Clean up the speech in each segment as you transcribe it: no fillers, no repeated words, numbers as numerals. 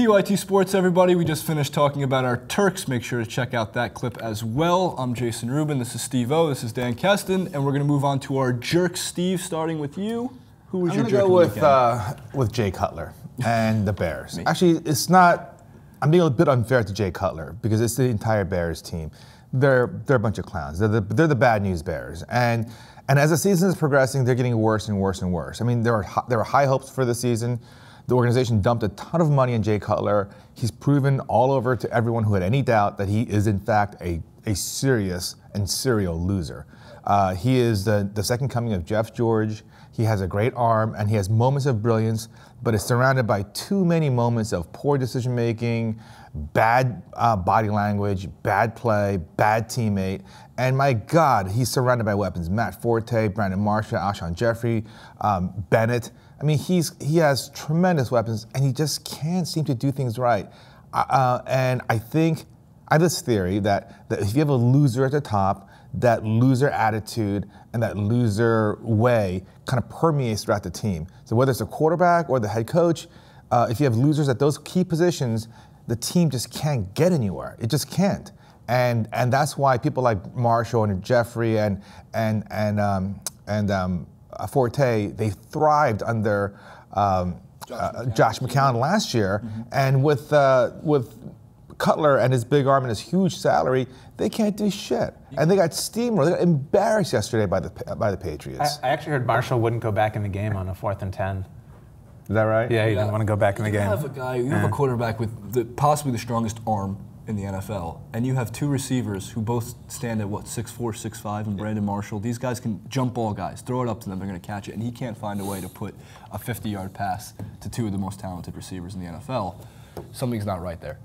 TYTSports, everybody. We just finished talking about our Turks. Make sure to check out that clip as well. I'm Jason Rubin. This is Steve O. This is Dan Keston. And we're going to move on to our jerks. Steve, starting with you. Who was your jerk? I'm going to go with Jay Cutler and the Bears. Actually, it's not. I'm being a bit unfair to Jay Cutler because it's the entire Bears team. They're a bunch of clowns. They're the bad news Bears. And as the season is progressing, they're getting worse and worse and worse. I mean, there were high hopes for the season. The organization dumped a ton of money in Jay Cutler. He's proven all over to everyone who had any doubt that he is, in fact, a serious and serial loser. He is the second coming of Jeff George. He has a great arm, and he has moments of brilliance, but is surrounded by too many moments of poor decision-making, bad body language, bad play, bad teammate. And my God, he's surrounded by weapons. Matt Forte, Brandon Marshall, Alshon Jeffrey, Bennett. I mean, he has tremendous weapons, and he just can't seem to do things right. And I think, I have this theory that if you have a loser at the top, that loser attitude and that loser way kind of permeates throughout the team. So whether it's a quarterback or the head coach, if you have losers at those key positions, the team just can't get anywhere. It just can't. And that's why people like Marshall and Jeffrey and Forte, they thrived under Josh McCown last year, and with Cutler and his big arm and his huge salary, they can't do shit. And they got steamrolled. They got embarrassed yesterday by the Patriots. I actually heard Marshall wouldn't go back in the game on a 4th and 10. Is that right? Yeah, he didn't want to go back in the game. You have a quarterback with possibly the strongest arm in the NFL, and you have two receivers who both stand at what, 6'4", 6'5", and Brandon Marshall. These guys can jump ball guys, throw it up to them, they're going to catch it, and he can't find a way to put a 50-yard pass to two of the most talented receivers in the NFL. Something's not right there.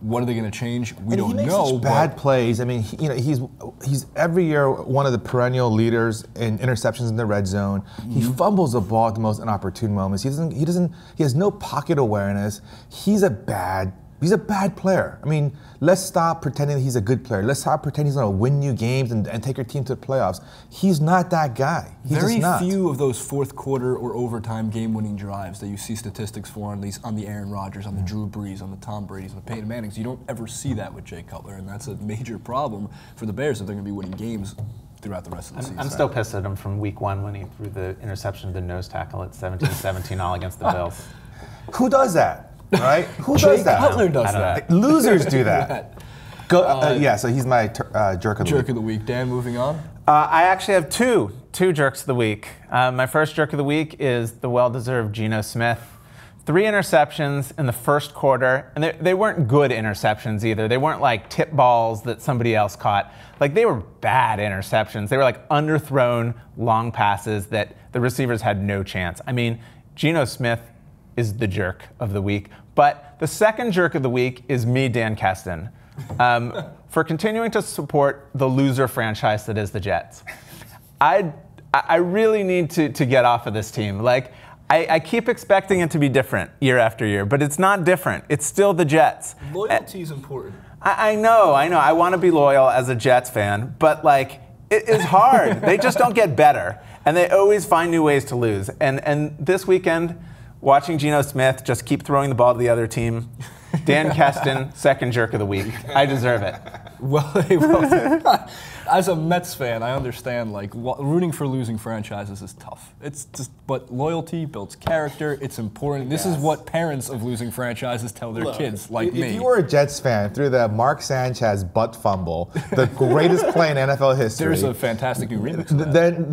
What are they going to change? We don't know. He makes such bad plays. I mean, he's every year one of the perennial leaders in interceptions in the red zone. He fumbles the ball at the most inopportune moments. He has no pocket awareness. He's a bad player. I mean, let's stop pretending that he's a good player. Let's stop pretending he's going to win you games and take your team to the playoffs. He's not that guy. He's Very just not. few of those fourth quarter or overtime game-winning drives that you see statistics for on the Aaron Rodgers, on the Drew Brees, on the Tom Brady's, on the Peyton Mannings. You don't ever see that with Jay Cutler, and that's a major problem for the Bears if they're going to be winning games throughout the rest of the season. I'm still pissed at him from week 1 when he threw the interception to the nose tackle at 17-17 all against the Bills. Who does that? Right? Who does that? Jay Cutler does that. Losers do that. Yeah, so he's my jerk of the week. Jerk of the week. Dan, moving on. I actually have two jerks of the week. My first jerk of the week is the well-deserved Geno Smith. 3 interceptions in the first quarter, and they weren't good interceptions either. They weren't like tip balls that somebody else caught. Like, they were bad interceptions. They were like underthrown long passes that the receivers had no chance. I mean, Geno Smith is the jerk of the week. But the second jerk of the week is me, Dan Keston, for continuing to support the loser franchise that is the Jets. I really need to get off of this team. Like, I keep expecting it to be different year after year, but it's not different. It's still the Jets. Loyalty is important. I know. I want to be loyal as a Jets fan, but like, it is hard. They just don't get better, and they always find new ways to lose. And this weekend, watching Geno Smith just keep throwing the ball to the other team. Dan Keston, second jerk of the week. I deserve it. Well, as a Mets fan, I understand, like, rooting for losing franchises is tough. It's just, but loyalty builds character. It's important. This is what parents of losing franchises tell their kids, like me. If you were a Jets fan through the Mark Sanchez butt fumble, the greatest play in NFL history. There's a fantastic new remix.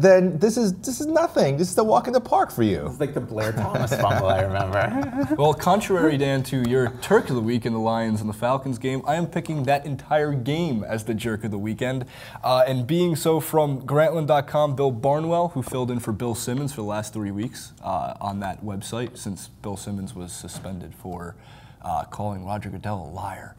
Then this is nothing. This is a walk in the park for you. It's like the Blair Thomas fumble, I remember. Well, contrary, Dan, to your Turk of the week in the Lions and the Falcons game, I am picking that entire game as the jerk of the weekend. And being so, from Grantland.com, Bill Barnwell, who filled in for Bill Simmons for the last 3 weeks on that website, since Bill Simmons was suspended for calling Roger Goodell a liar.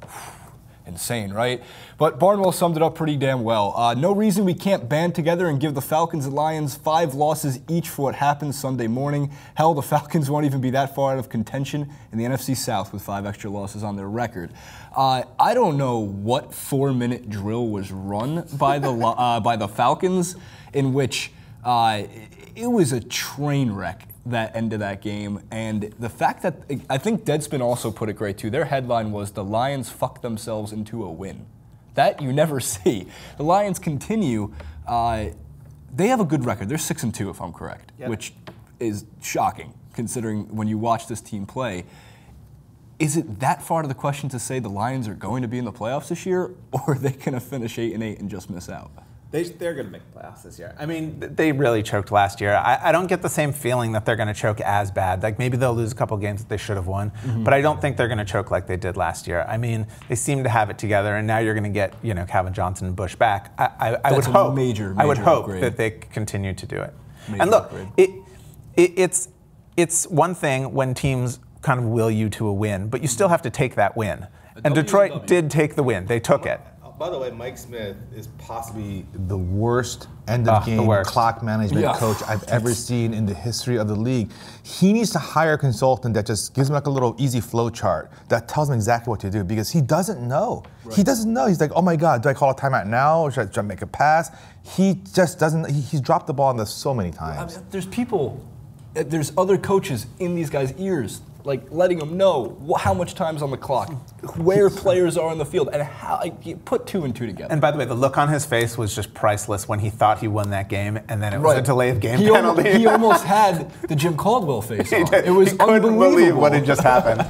Insane, right? But Barnwell summed it up pretty damn well. No reason we can't band together and give the Falcons and Lions 5 losses each for what happened Sunday morning. Hell, the Falcons won't even be that far out of contention in the NFC South with 5 extra losses on their record. I don't know what 4-minute drill was run by the Falcons in which it was a train wreck. that end of that game, and the fact that I think Deadspin also put it great too. Their headline was "The Lions fucked themselves into a win." That you never see. The Lions continue. They have a good record. They're 6-2, if I'm correct, which is shocking considering when you watch this team play. Is it that far to the question to say the Lions are going to be in the playoffs this year, or are they going to finish 8-8 and just miss out? They're going to make the playoffs this year. I mean, they really choked last year. I don't get the same feeling that they're going to choke as bad. Like, maybe they'll lose a couple games that they should have won, but I don't think they're going to choke like they did last year. I mean, they seem to have it together, and now you're going to get, Calvin Johnson and Bush back. I would hope. Major I would hope upgrade. That they continue to do it. Major and look, upgrade. it's one thing when teams kind of will you to a win, but you still have to take that win. And Detroit did take the win. They took it. By the way, Mike Smith is possibly the worst end-of-game clock management coach I've ever seen in the history of the league. He needs to hire a consultant that just gives him like a little easy flow chart that tells him exactly what to do, because he doesn't know. Right. He doesn't know. He's like, oh my God, do I call a timeout now, or should I make a pass? He just doesn't. He's dropped the ball on this so many times. I mean, there's other coaches in these guys' ears, like letting them know how much time's on the clock, where players are on the field, and how you put 2 and 2 together. And by the way, the look on his face was just priceless when he thought he won that game, and then it was a delay of game penalty. He almost had the Jim Caldwell face on. It was unbelievable. He couldn't believe what had just happened.